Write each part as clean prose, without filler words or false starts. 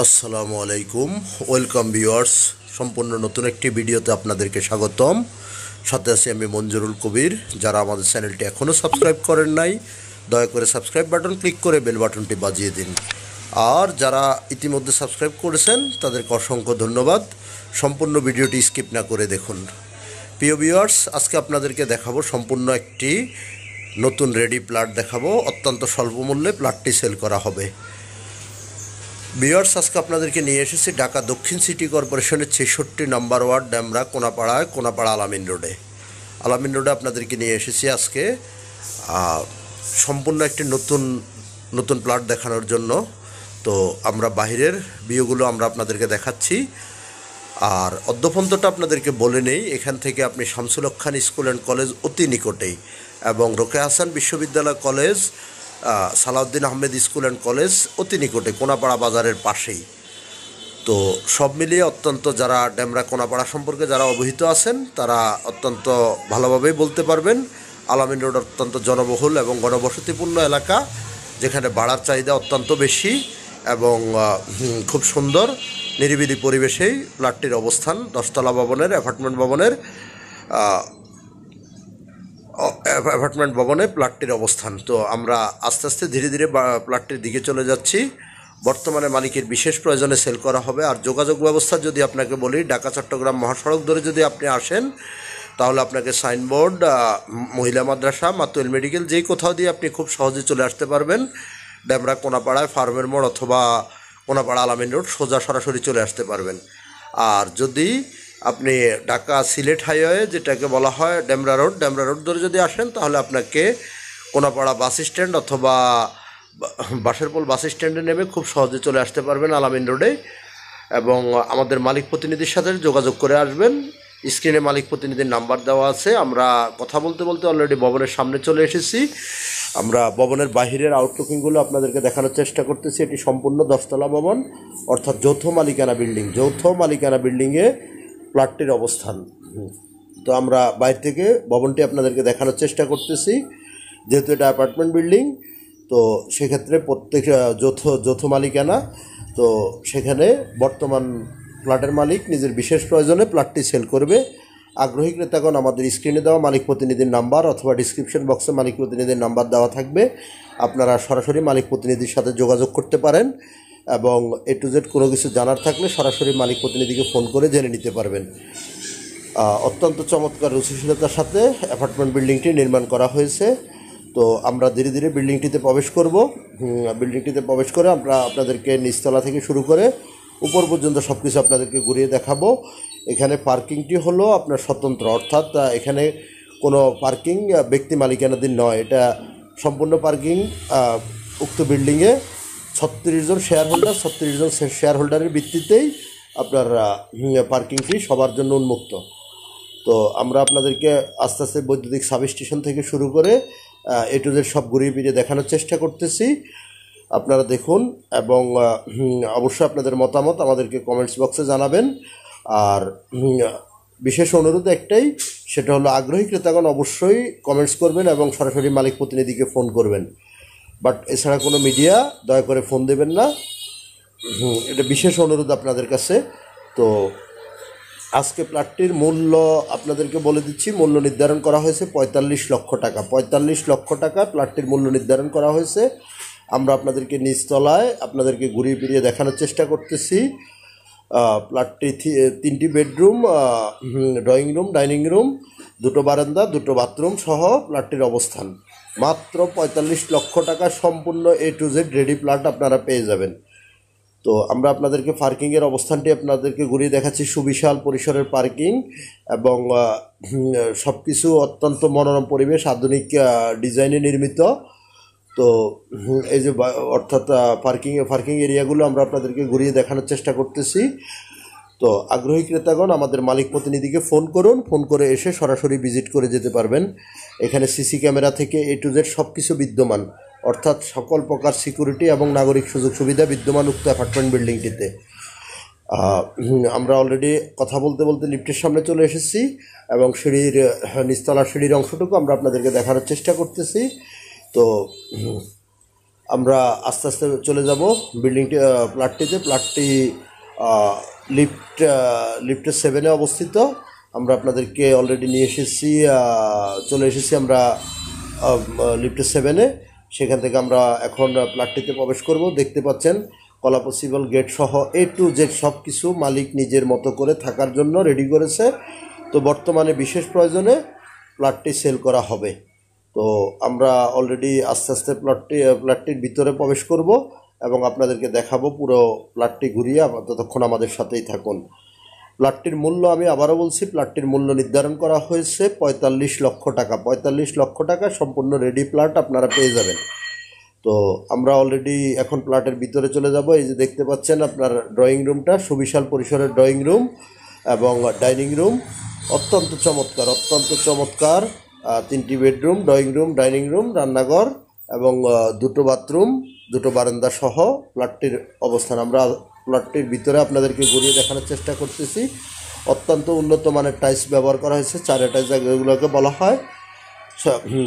আসসালামু আলাইকুম, welcome viewers. সম্পূর্ণ নতুন একটি ভিডিওতে আপনাদেরকে স্বাগতম। সাথে আছি আমি মঞ্জুরুল কবির। যারা আমাদের চ্যানেলটি এখনও সাবস্ক্রাইব করেন নাই, দয়া করে সাবস্ক্রাইব বাটন ক্লিক করে বেল বাটনটি বাজিয়ে দিন। আর যারা ইতিমধ্যে সাবস্ক্রাইব করেছেন তাদেরকে অসংখ্য ধন্যবাদ। সম্পূর্ণ ভিডিওটি স্কিপ না করে দেখুন। প্রিয় ভিউয়ার্স, আজকে আপনাদেরকে দেখাবো সম্পূর্ণ একটি নতুন রেডি প্লট দেখাবো। অত্যন্ত স্বল্প মূল্যে প্লটটি সেল করা হবে। ভিউয়ার্স, আজকে আপনাদেরকে নিয়ে এসেছি ঢাকা দক্ষিণ সিটি কর্পোরেশনের ৬৬ নম্বর ওয়ার্ড ডেমরা কোনাপাড়া আলামিন রোডে আপনাদেরকে নিয়ে এসেছি আজকে সম্পূর্ণ একটি নতুন প্লট দেখানোর জন্য। তো আমরা বাহিরের ভিউগুলো আমরা আপনাদেরকে দেখাচ্ছি। আর অদ্যপন্তটা আপনাদেরকে বলে নেই, এখান থেকে আপনি Shamsul Haque Khan school and college অতি নিকটেই, এবং রোকেয়া হাসান বিশ্ববিদ্যালয় college, Salauddin Ahmed school and college অতি নিকটে, কোনাপাড়া বাজারের পাশেই। তো সব মিলিয়ে অত্যন্ত, যারা ডেমরা কোনাপাড়া সম্পর্কে যারা অবহিত আছেন তারা অত্যন্ত ভালোভাবেই বলতে পারবেন। আলামিন রোড অত্যন্ত জনবহুল এবং ঘনবসতিপূর্ণ এলাকা, যেখানে ভাড়ার চাহিদা অত্যন্ত বেশি এবং খুব সুন্দর নিরিবিলি পরিবেশেই প্লটটির অবস্থান। 10তলা ভবনের অ্যাপার্টমেন্ট ভবনে প্লটটির অবস্থান। তো আমরা আস্তে আস্তে ধীরে ধীরে প্লটটির দিকে চলে যাচ্ছি। বর্তমানে মালিকের বিশেষ প্রয়োজনে সেল করা হবে। আর যোগাযোগ ব্যবস্থা যদি আপনাকে বলি, ঢাকা চট্টগ্রাম মহাসড়ক ধরে যদি আপনি আসেন, তাহলে আপনাকে সাইনবোর্ড, মহিলা মাদ্রাসা, মাতুয়েল মেডিকেল, যেই কোথাও দিয়ে আপনি খুব সহজে চলে আসতে পারবেন। ডেমরা কোনাপাড়ায় ফার্মের মোড় অথবা কোনাপাড়া আলামিন রোড সোজা সরাসরি চলে আসতে পারবেন। আর যদি আপনি ঢাকা সিলেট হাইওয়ে, যেটাকে বলা হয় ডেমরা রোড ধরে যদি আসেন, তাহলে আপনাকে কোনাপাড়া বাস স্ট্যান্ড অথবা বাসেরপোল বাস স্ট্যান্ডে নেমে খুব সহজে চলে আসতে পারবেন আলামিন রোডে। এবং আমাদের মালিক প্রতিনিধির সাথে যোগাযোগ করে আসবেন। স্ক্রিনে মালিক প্রতিনিধির নাম্বার দেওয়া আছে। আমরা কথা বলতে বলতে অলরেডি ভবনের সামনে চলে এসেছি। আমরা ভবনের বাহিরের আউটলুকিংগুলো আপনাদেরকে দেখানোর চেষ্টা করতেছি। এটি সম্পূর্ণ 10তলা ভবন, অর্থাৎ যৌথ মালিকানা বিল্ডিংয়ে প্লটটির অবস্থান। তো আমরা বাইরে থেকে ভবনটি আপনাদেরকে দেখানোর চেষ্টা করতেছি। যেহেতু এটা অ্যাপার্টমেন্ট বিল্ডিং, তো সেক্ষেত্রে প্রত্যেক যৌথ মালিকানা। তো সেখানে বর্তমান প্লটের মালিক নিজের বিশেষ প্রয়োজনে প্লটটি সেল করবে। আগ্রহী ক্রেতাগণ আমাদের স্ক্রিনে দেওয়া মালিক প্রতিনিধির নাম্বার অথবা ডিসক্রিপশন বক্সে মালিক প্রতিনিধির নাম্বার দেওয়া থাকবে। আপনারা সরাসরি মালিক প্রতিনিধির সাথে যোগাযোগ করতে পারেন এবং A to Z কোনো কিছু জানার থাকলে সরাসরি মালিক প্রতিনিধিকে ফোন করে জেনে নিতে পারবেন। অত্যন্ত চমৎকার রুচিশীলতার সাথে অ্যাপার্টমেন্ট বিল্ডিংটি নির্মাণ করা হয়েছে। তো আমরা ধীরে ধীরে বিল্ডিংটিতে প্রবেশ করে আমরা আপনাদেরকে নিচতলা থেকে শুরু করে উপর পর্যন্ত সব কিছু আপনাদেরকে ঘুরিয়ে দেখাবো। এখানে পার্কিংটি হলো আপনার স্বতন্ত্র, অর্থাৎ এখানে কোনো পার্কিং ব্যক্তি মালিকানাধীন নয়। এটা সম্পূর্ণ পার্কিং উক্ত বিল্ডিংয়ে 36 জন শেয়ার হোল্ডারের ভিত্তিতেই আপনার পার্কিংটি সবার জন্য উন্মুক্ত। তো আমরা আপনাদেরকে আস্তে আস্তে বৈদ্যুতিক সাবস্টেশন থেকে শুরু করে A to Z সব ঘুরিয়ে ফিরিয়ে দেখানোর চেষ্টা করতেছি। আপনারা দেখুন এবং অবশ্যই আপনাদের মতামত আমাদেরকে কমেন্টস বক্সে জানাবেন। আর বিশেষ অনুরোধ একটাই, সেটা হলো আগ্রহী ক্রেতাগণ অবশ্যই কমেন্টস করবেন এবং সরাসরি মালিক প্রতিনিধিকে ফোন করবেন। বাট এছাড়া কোনো মিডিয়া দয়া করে ফোন দেবেন না, এটা বিশেষ অনুরোধ আপনাদের কাছে। তো আজকে প্লটটির মূল্য আপনাদেরকে বলে দিচ্ছি। মূল্য নির্ধারণ করা হয়েছে 45 লক্ষ টাকা। 45 লক্ষ টাকা প্লটটির মূল্য নির্ধারণ করা হয়েছে। আমরা আপনাদেরকে নিচতলায় আপনাদেরকে ঘুরিয়ে ফিরিয়ে দেখানোর চেষ্টা করতেছি। প্লটটি 3টি bedroom, drawing room, dining room, 2টো বারান্দা, 2টো বাথরুম সহ প্লটটির অবস্থান। মাত্র 45 লক্ষ টাকা সম্পূর্ণ A to Z ready plot আপনারা পেয়ে যাবেন। তো আমরা আপনাদেরকে পার্কিংয়ের অবস্থানটি আপনাদেরকে ঘুরিয়ে দেখাচ্ছি। সুবিশাল পরিসরের পার্কিং এবং সব কিছু অত্যন্ত মনোরম পরিবেশ, আধুনিক ডিজাইনে নির্মিত। তো এই যে অর্থাৎ পার্কিং এরিয়াগুলো আমরা আপনাদেরকে ঘুরিয়ে দেখানোর চেষ্টা করতেছি। তো আগ্রহী ক্রেতাগণ আমাদের মালিক প্রতিনিধিকে ফোন করে এসে সরাসরি ভিজিট করে যেতে পারবেন। এখানে সিসি ক্যামেরা থেকে A to Z সব কিছু বিদ্যমান, অর্থাৎ সকল প্রকার সিকিউরিটি এবং নাগরিক সুযোগ সুবিধা বিদ্যমান উক্ত অ্যাপার্টমেন্ট বিল্ডিংটিতে। আমরা অলরেডি কথা বলতে বলতে লিফটের সামনে চলে এসেছি এবং নিচতলার সিঁড়ির অংশটুকু আমরা আপনাদেরকে দেখানোর চেষ্টা করতেছি। তো আমরা আস্তে আস্তে চলে যাব বিল্ডিংটি প্লাটটি লিফটের 7-এ অবস্থিত। আমরা আপনাদেরকে অলরেডি নিয়ে এসেছি, চলে এসেছি আমরা লিফটের 7-এ। সেখান থেকে আমরা এখন প্লাটটিতে প্রবেশ করব। দেখতে পাচ্ছেন কলা পসিবল গেট সহ A to Z সব কিছু মালিক নিজের মতো করে থাকার জন্য রেডি করেছে। তো বর্তমানে বিশেষ প্রয়োজনে প্লাটটি সেল করা হবে। তো আমরা অলরেডি আস্তে আস্তে প্লাটটির ভিতরে প্রবেশ করব এবং আপনাদেরকে দেখাবো পুরো প্লাটটি ঘুরিয়ে। ততক্ষণ আমাদের সাথেই থাকুন। প্লাটটির মূল্য আমি আবারও বলছি, প্লাটটির মূল্য নির্ধারণ করা হয়েছে 45 লক্ষ টাকা। 45 লক্ষ টাকা সম্পূর্ণ রেডি প্লাট আপনারা পেয়ে যাবেন। তো আমরা অলরেডি এখন প্লাটের ভিতরে চলে যাব। এই যে দেখতে পাচ্ছেন আপনার ড্রয়িং রুমটা, সুবিশাল পরিসরের ড্রয়িং রুম এবং ডাইনিং রুম অত্যন্ত চমৎকার। 3টি bedroom, drawing room, dining room, রান্নাঘর এবং 2টো বাথরুম, 2টো বারান্দা সহ প্লাটটির অবস্থান। আমরা প্লটটির ভিতরে আপনাদেরকে ঘুরিয়ে দেখানোর চেষ্টা করতেছি। অত্যন্ত উন্নত মানের টাইলস ব্যবহার করা হয়েছে, চায়না টাইলস এগুলোকে বলা হয়।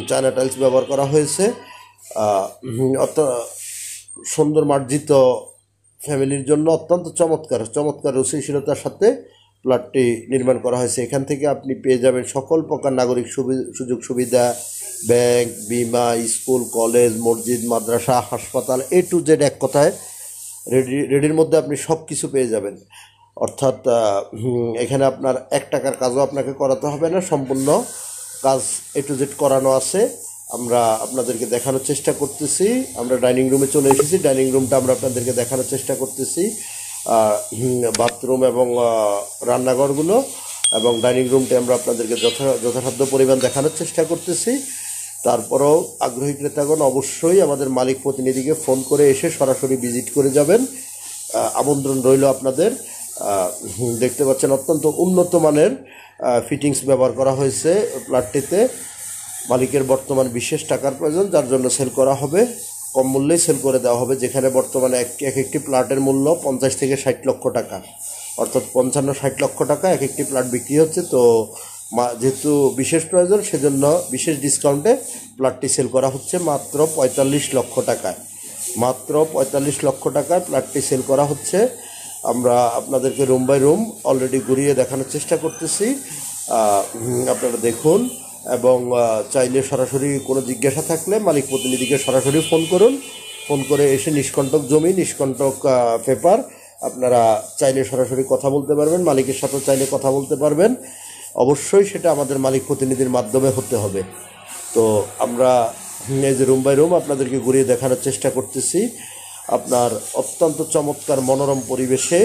চায়না টাইলস ব্যবহার করা হয়েছে। অত সুন্দর মার্জিত ফ্যামিলির জন্য অত্যন্ত চমৎকার রুচিশীলতার সাথে প্লটটি নির্মাণ করা হয়েছে। এখান থেকে আপনি পেয়ে যাবেন সকল প্রকার নাগরিক সুযোগ সুবিধা, ব্যাংক, বিমা, স্কুল, কলেজ, মসজিদ, মাদ্রাসা, হাসপাতাল, A to Z এক কথায় রেডির মধ্যে আপনি সব কিছু পেয়ে যাবেন। অর্থাৎ এখানে আপনার 1 টাকার কাজও আপনাকে করাতে হবে না, সম্পূর্ণ কাজ A to Z করানো আছে। আমরা আপনাদেরকে দেখানোর চেষ্টা করতেছি। আমরা ডাইনিং রুমে চলে এসেছি। ডাইনিং রুমটা আমরা আপনাদেরকে দেখানোর চেষ্টা করতেছি, বাথরুম এবং রান্নাঘরগুলো এবং ডাইনিং রুমটা আমরা আপনাদেরকে যথাসাধ্য পরিমাণ দেখানোর চেষ্টা করতেছি। তারপরেও আগ্রহী ক্রেতাগণ অবশ্যই আমাদের মালিক প্রতিনিধিকে ফোন করে এসে সরাসরি ভিজিট করে যাবেন। আমন্ত্রণ রইল আপনাদের। দেখতে পাচ্ছেন অত্যন্ত উন্নত মানের ফিটিংস ব্যবহার করা হয়েছে প্লাটটিতে। মালিকের বর্তমান বিশেষ টাকার প্রয়োজন, যার জন্য সেল করা হবে, কম মূল্যেই সেল করে দেওয়া হবে। যেখানে বর্তমানে একটি প্লাটের মূল্য 50 থেকে 60 লক্ষ টাকা, অর্থাৎ 55-60 লক্ষ টাকা এক একটি প্লাট বিক্রি হচ্ছে। তো যেহেতু বিশেষ প্রয়োজন, সেজন্য বিশেষ ডিসকাউন্টে প্লাটটি সেল করা হচ্ছে মাত্র 45 লক্ষ টাকায়। মাত্র 45 লক্ষ টাকায় প্লাটটি সেল করা হচ্ছে। আমরা আপনাদেরকে রুম বাই রুম অলরেডি ঘুরিয়ে দেখানোর চেষ্টা করতেছি, আপনারা দেখুন। এবং চাইলে সরাসরি কোনো জিজ্ঞাসা থাকলে মালিক প্রতিনিধিকে সরাসরি ফোন করুন। ফোন করে এসে নিষ্কণ্টক জমি, নিষ্কণ্টক পেপার আপনারা চাইলে সরাসরি কথা বলতে পারবেন, মালিকের সাথে চাইলে কথা বলতে পারবেন। অবশ্যই সেটা আমাদের মালিক প্রতিনিধির মাধ্যমে হতে হবে। তো আমরা এই যে রুম বাই রুম আপনাদেরকে ঘুরিয়ে দেখানোর চেষ্টা করতেছি। আপনার অত্যন্ত চমৎকার মনোরম পরিবেশে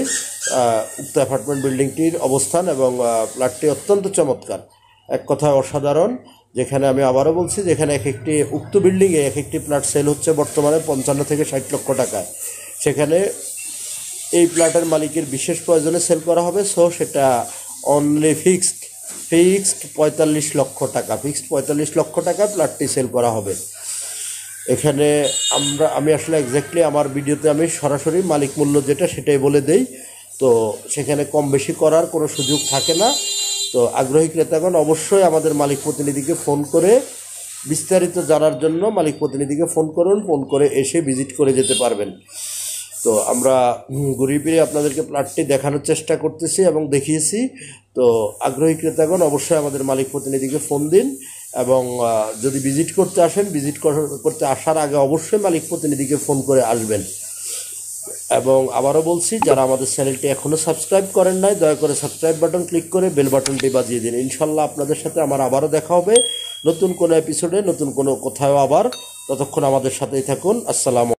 উক্ত অ্যাপার্টমেন্ট বিল্ডিংটির অবস্থান এবং প্লাটটি অত্যন্ত চমৎকার, এক কথায় অসাধারণ। যেখানে আমি আবারও বলছি, যেখানে একটি উক্ত বিল্ডিংয়ে একটি প্লাট সেল হচ্ছে বর্তমানে 55 থেকে 60 লক্ষ টাকায়, সেখানে এই প্লাটের মালিকের বিশেষ প্রয়োজনে সেল করা হবে। সো সেটা অনলি ফিক্সড 45 লক্ষ টাকা। ফিক্সড 45 লক্ষ টাকা প্লাটটি সেল করা হবে। এখানে আমি আসলে এক্স্যাক্টলি আমার ভিডিওতে আমি সরাসরি মালিক মূল্য যেটা সেটাই বলে দেই। তো সেখানে কম বেশি করার কোনো সুযোগ থাকে না। তো আগ্রহী ক্রেতাগণ অবশ্যই আমাদের মালিক প্রতিনিধিকে ফোন করে বিস্তারিত জানার জন্য মালিক প্রতিনিধিকে ফোন করুন। ফোন করে এসে ভিজিট করে যেতে পারবেন। তো আমরা ঘুরিয়ে ফিরে আপনাদেরকে প্লটটি দেখানোর চেষ্টা করতেছি এবং দেখিয়েছি। তো আগ্রহী ক্রেতাগণ অবশ্যই আমাদের মালিক প্রতিনিধিকে ফোন দিন এবং যদি ভিজিট করতে আসেন, ভিজিট করতে আসার আগে অবশ্যই মালিক প্রতিনিধিকে ফোন করে আসবেন। এবং আবারও বলছি, যারা আমাদের চ্যানেলটি এখনও সাবস্ক্রাইব করেন নাই, দয়া করে সাবস্ক্রাইব বাটন ক্লিক করে বেল বাটনটি বাজিয়ে দিন। ইনশাল্লাহ আপনাদের সাথে আমার আবারও দেখা হবে নতুন কোনো এপিসোডে, নতুন কোনো কোথাও আবার। ততক্ষণ আমাদের সাথেই থাকুন। আসসালামু